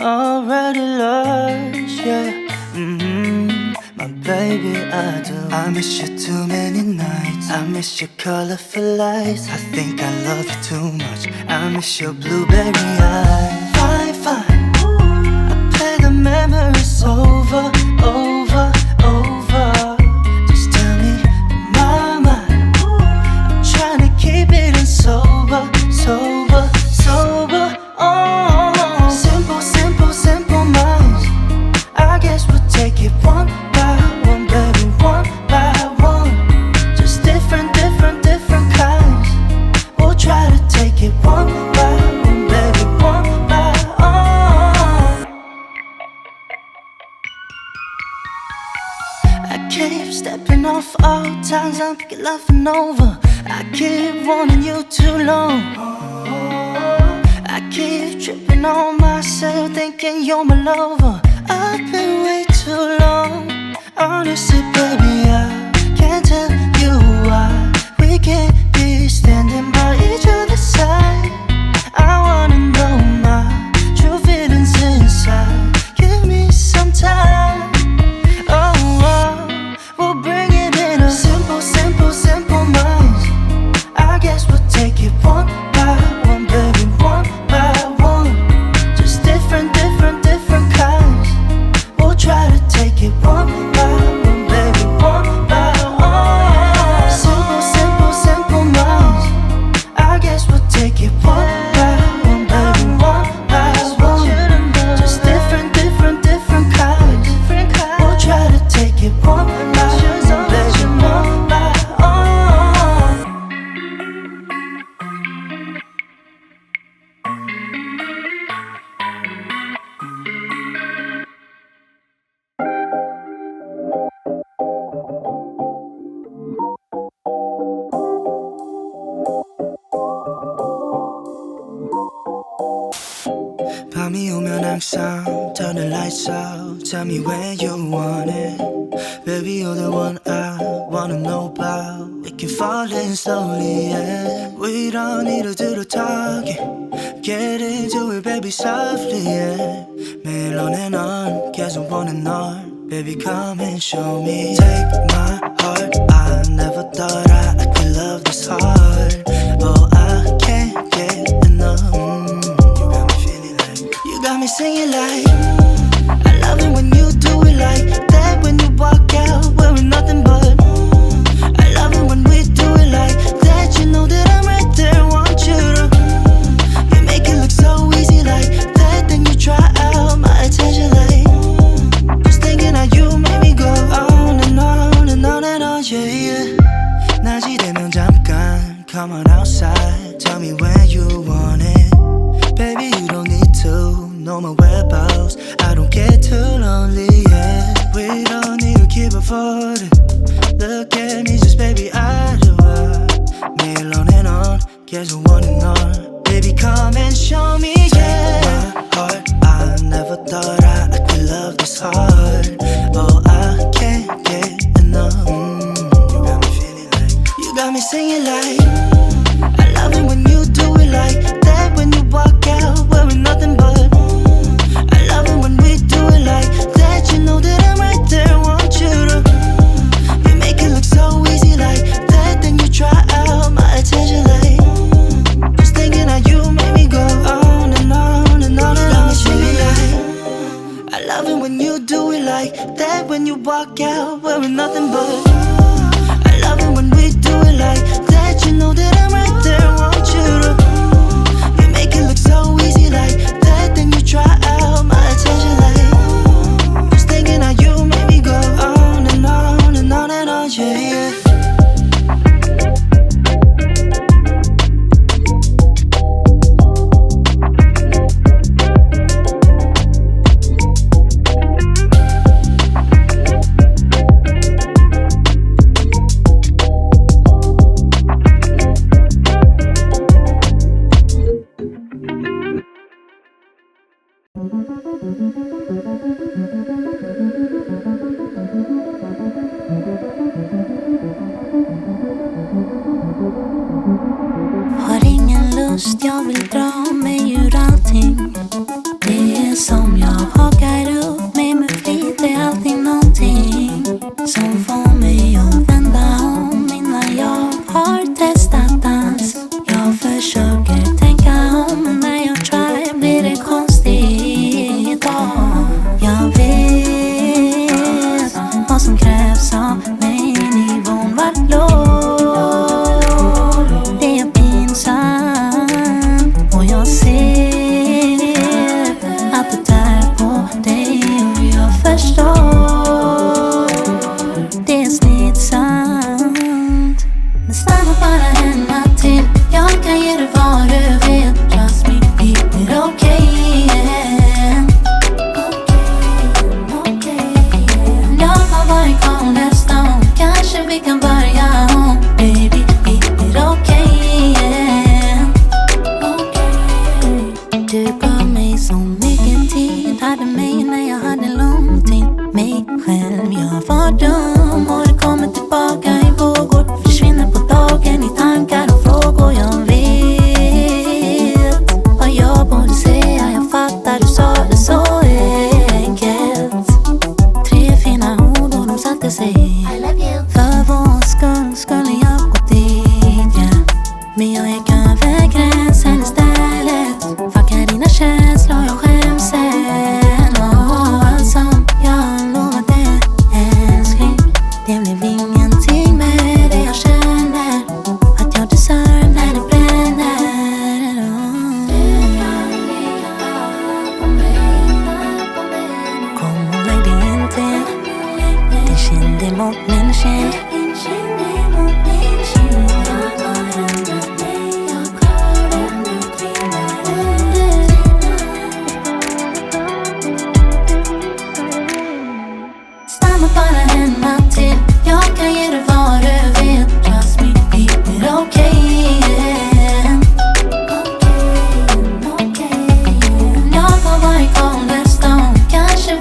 already lost, yeah. My baby, I do. I miss you too many nights. I miss your colorful lights. I think I love you too much. I miss your blueberry eyes. Fine, fine. I play the memories over, over, over. Just tell me, my mind. I'm trying to keep it in sober, sober, sober. Oh, simple, simple, simple minds. I guess we'll take it one by one, baby, one by one. Just different, different, different kinds. We'll try to take it one by one, baby, one by one. I keep stepping off all times I'm laughing over. I keep wanting you too long. I keep tripping on myself, thinking you're my lover. I've been way too long. Honestly, baby, I can't tell you why we can't be standing by each other's side. I wanna know my true feelings inside. Give me some time. Oh, oh, we'll bring it in a simple, simple, simple minds. I guess we'll take it one by one, baby, one by one. Just different, different, different kinds. We'll try to take it one by one, baby, one by one. Simple, simple, simple minds. I guess we'll take it one by one, baby, one by one. Just different, different, different kinds. We'll try to take it one by one, baby, one by one. 밤이 오면 항상 turn the lights out. Tell me where you want it. Baby, you're the one I wanna know about. We can fall in slowly, yeah. We don't need to do the talking. Get into it, baby, softly, yeah. 매일 너네 넌 계속 보는 널. Baby, come and show me. Take my heart. I never thought I could love this hard. Oh, I can't get enough. You got me singing like I love it when you do it like that. When you walk out wearing nothing but I love it when we do it like that. You know that I'm right there, want you to. You make it look so easy like that. Then you try out my attention like just thinking how you make me go on and on and on and on, yeah, yeah. 낮이 되면 잠깐 come on outside. Tell me where you want it. Baby, you don't need to know my whereabouts. I don't get too lonely, yeah. We don't need to keep avoiding. Look at me, just baby, I do 매일 on and on, 계속 원하는 널. Baby, come and show me, yeah. Take my heart, I never thought I could love this hard. Oh, I can't get enough. You got me feeling like you got me singing like I love it when you do it like that. When you walk out wearing nothing but I love it when we do it like that. You know that I'm right there, want you to. You make it look so easy like that. Then you try out my attention like just thinking how you make me go on and on and on and on. Like I love it when you do it like that. When you walk out wearing nothing but I love it when we do it like that. You know that I'm right there, want you to. You make it look so easy like that. Then you try out my attention like just thinking how you make me go on and on and on and on, yeah, yeah. Har ingen lust, jag vill dra mig ur allting. Det är som một mình she. Stanna bara hemma till jag kan ge dig vad du vill. Trust me, keep it okay.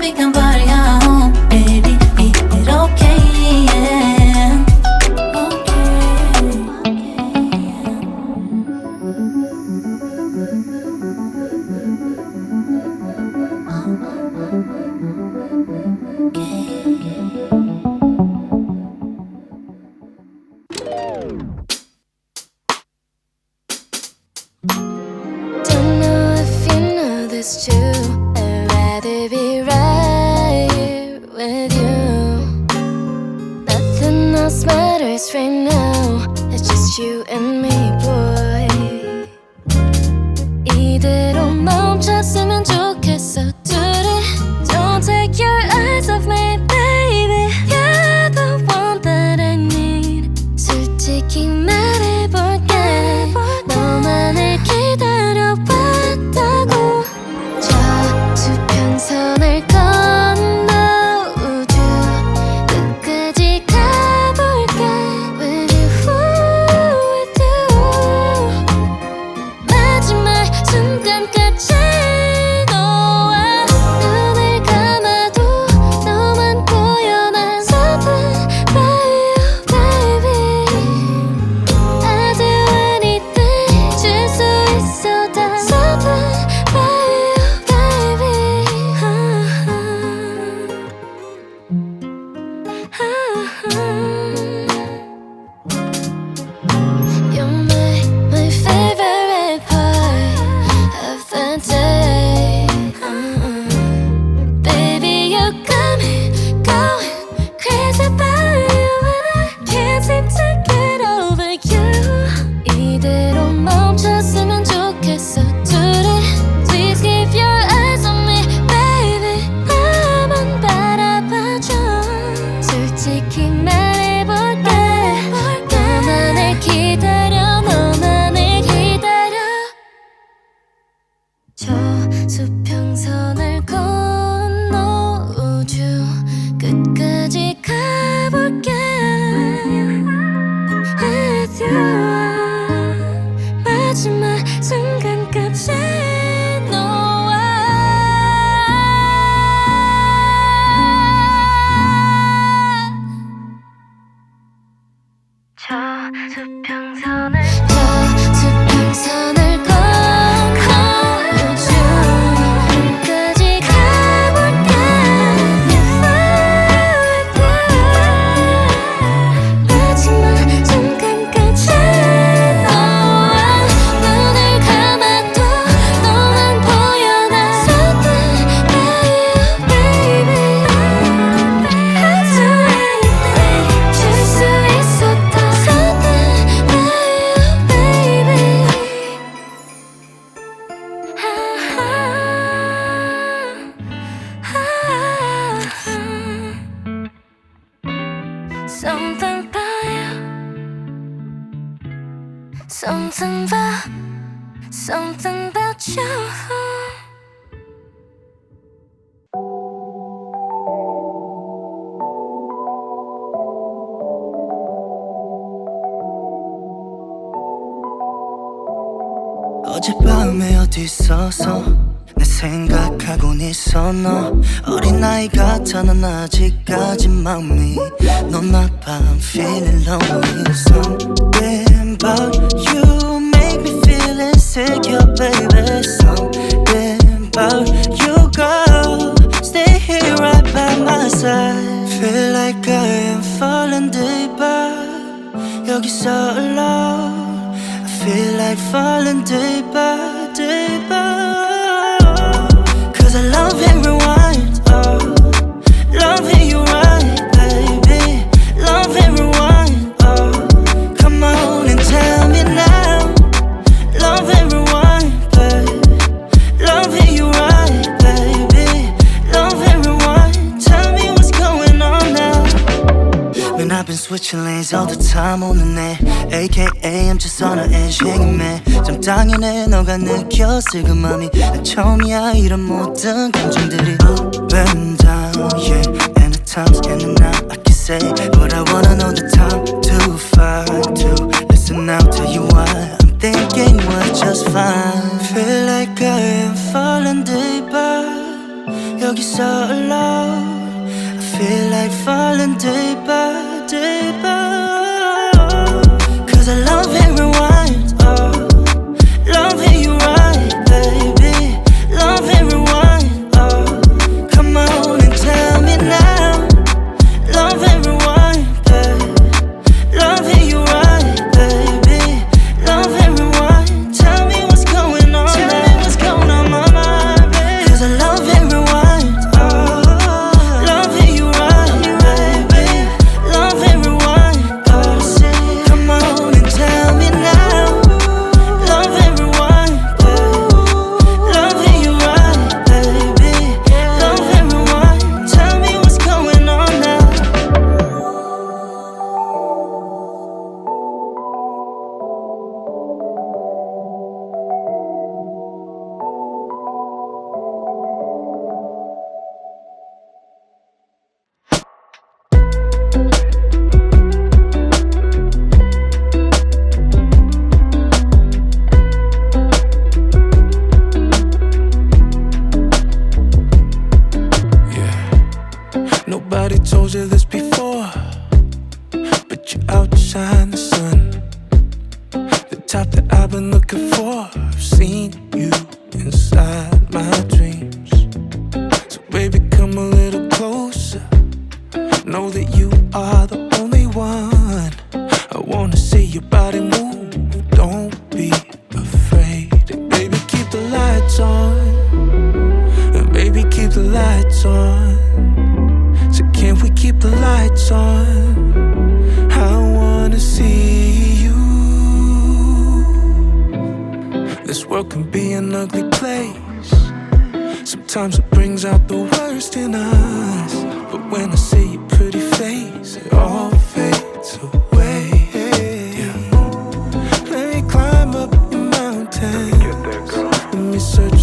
Vi kan börja om, baby, keep it okay, yeah. Don't know if you know this too. I'd rather be right here with you. Nothing else matters right now. It's just you and me, boy. 이대로 멈췄으면 좋겠어, 둘이. Don't take your eyes off me, baby. You're the one that I need. 솔직히 말해볼게. 너만을 기다려봤다고. 수평선을 건너 우주 끝까지 가볼게. With you, with you. 마지막 순간까지 너와 눈을 감아도 너만 보여. 난 something by you, baby. I do anything 줄 수 있어 다 something by you, baby. You're my favorite part of the day. Baby, you got me going crazy about you, and I can't seem to get over you. 이대로 멈췄으면 좋겠어, 둘이. Please keep your eyes on me, baby. 나만 바라봐줘. 솔직히 말해볼게. 너만을 기다려, 너만을 기다려. 저 수평선을 건너 우주 끝까지 가볼게. With you. 마지막 순간까지 너와. 저 수평선을 건너 우주 끝까지 가볼게. With you. 마지막 순간까지 너와. 눈을 감아도 너만 보여. 난 something by you, baby. I do anything 줄 수 있었다. Something by you, baby. Something by you. Something about you. 어젯밤에 어디 있어서 내 생각하곤 있어. 너 어린아이 같아. 난 아직까지 마음이 넌 아파. I'm feeling lonely. Something about you make me feel insecure, baby. Something about you, girl. Stay here right by my side. Feel like I am falling deeper. 여기서 alone. I feel like falling deeper, deeper. Cause I love and rewind, oh. Loving you right, baby. Love and rewind, oh. Come on and tell me now. Love and rewind, baby. Loving you right, baby. Love and rewind. Tell me what's going on now. He's all the time 오는 애 AKA I'm just on an edge hanging man 좀 당연해 너가 느꼈을 그 맘이 난 처음이야 이런 모든 감정들이 Up and down yeah and the times in and out I can say what I wanna know the time too far to listen now tell you why I'm thinking we're just fine Feel like I am falling deeper 여기서 alone I feel like falling deeper Cause I love it rewind oh. Love it you right baby Love it rewind oh. Come on and tell me now Love it rewind baby Love it you right baby Love it rewind Tell me what's going on Tell me what's going on my mind baby Cause I love it rewind oh. Love it you right baby Love it rewind oh. Come on and tell me now Love it rewind baby Love it you right baby Love it rewind Tell me what's going on now Nobody told you this before, but you outshine the sun. The type that I've been looking for. I've seen you inside my dreams. So baby, come a little closer. Know that you are the only one. I wanna see your body move. Don't be afraid. And baby, keep the lights on. And baby, keep the lights on. So can we keep the lights on? I wanna see you. This world can be an ugly place. Sometimes it brings out the worst in us. But when I see your pretty face, it all fades away. Yeah. Let me climb up your mountain. Let me search